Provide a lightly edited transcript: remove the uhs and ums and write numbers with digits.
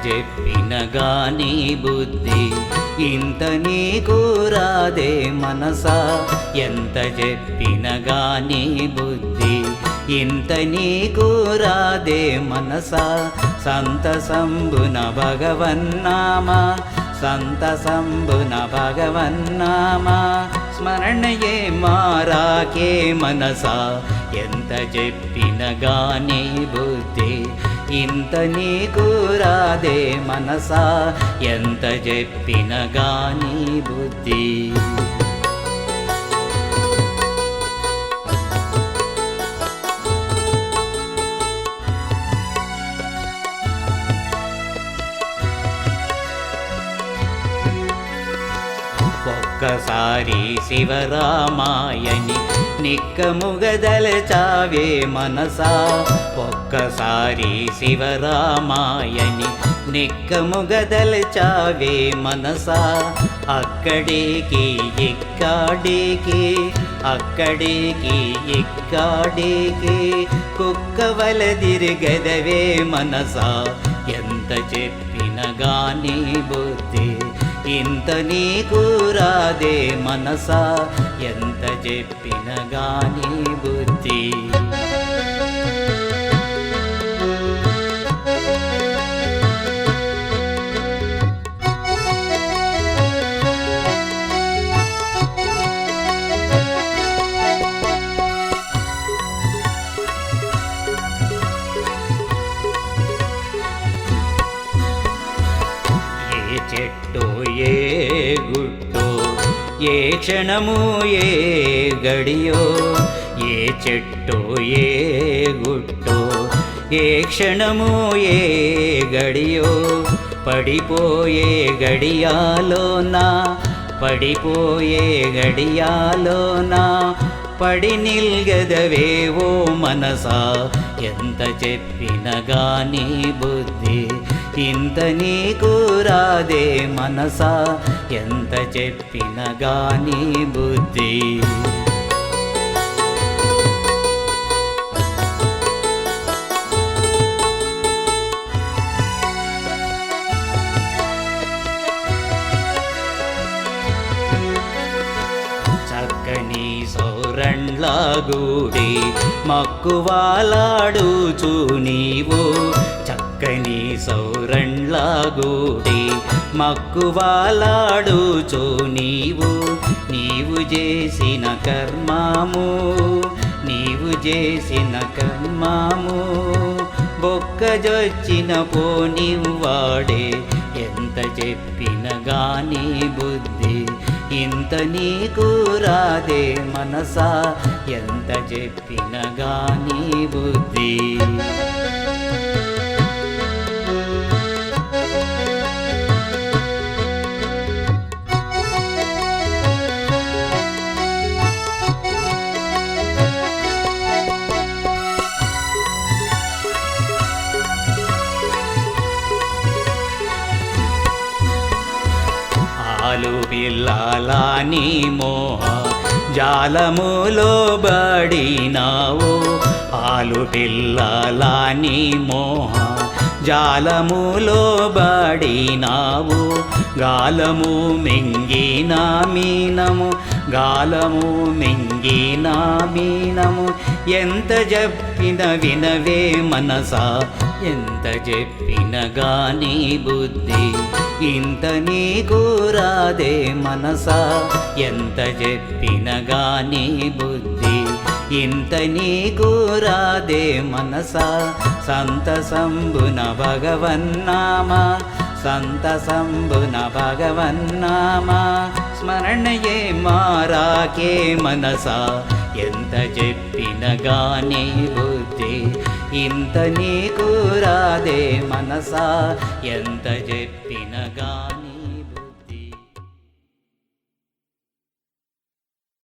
చెప్పిన గాని బుద్ధి ఇంత నీకు రాదే మనసా ఎంత చెప్పిన గాని బుద్ధి ఇంత నీకు రాదే మనసా సంతసంబున భగవన్నామా సంతసంబున భగవన్నామా స్మరణయే మారాకే మనసా ఎంత చెప్పిన గాని బుద్ధి ఇంత నీకు రాదే మనసా ఎంత చెప్పిన గాని బుద్ధి ఒక్కసారి శివరామాయణి నిక్కముగదలచావే మనసా ఒక్కసారి శివరామాయణి నిక్కముగదలచావే మనసా అక్కడికి ఇక్కడికి అక్కడికి ఇక్కడికి కుక్కవలదిరుగదవే మనసా ఎంత చెప్పిన గాని బుద్ధి ఇంత నీకు రాదే మనసా ఎంత చెప్పిన గాని బుద్ధి చెట్టు ఏ గుట్టో ఏ క్షణము ఏ గడియో ఏ చెట్టు ఏ గుట్టో ఏ క్షణము ఏ గడియో పడిపోయే గడియాలోనా పడిపోయే గడియాలోనా పడి నిల్గదవేవో మనసా ఎంత చెప్పిన గాని బుద్ధి ఇంత నీకు రాదే మనసా ఎంత చెప్పిన గాని బుద్ధి చక్కని సౌరండ్లాగూడి మక్కువాలాడుచు నీవు చక్కని సౌరండ్లాగూడి మక్కువాలాడుచు నీవు నీవు చేసిన కర్మము నీవు చేసిన కర్మము బొక్కజొచ్చిన పోనివాడే ఎంత చెప్పిన గాని బుద్ధి ఇంత నీకు రాదే మనసా ఎంత చెప్పిన గాని బుద్ధి ఆలు పిల్లలాని మోహ జాలములో బడినావు ఆలు పిల్లలాని మోహ జాలములో బడినావు గాలము మింగిన మీనము గాలము మింగిన మీనము ఎంత చెప్పిన వినవే మనసా ఎంత చెప్పిన గాని బుద్ధి ఇంత నీకు రాదే మనసా ఎంత చెప్పిన గాని బుద్ధి ఇంత నీకు రాదే మనసా సంతసంబున భగవన్నామా సంతసంబున భగవన్నామా స్మరణయే మారాకే మనసా ఎంత చెప్పిన గాని బుద్ధి ఇంత నీకు రాదే మనసా ఎంత చెప్పిన గాని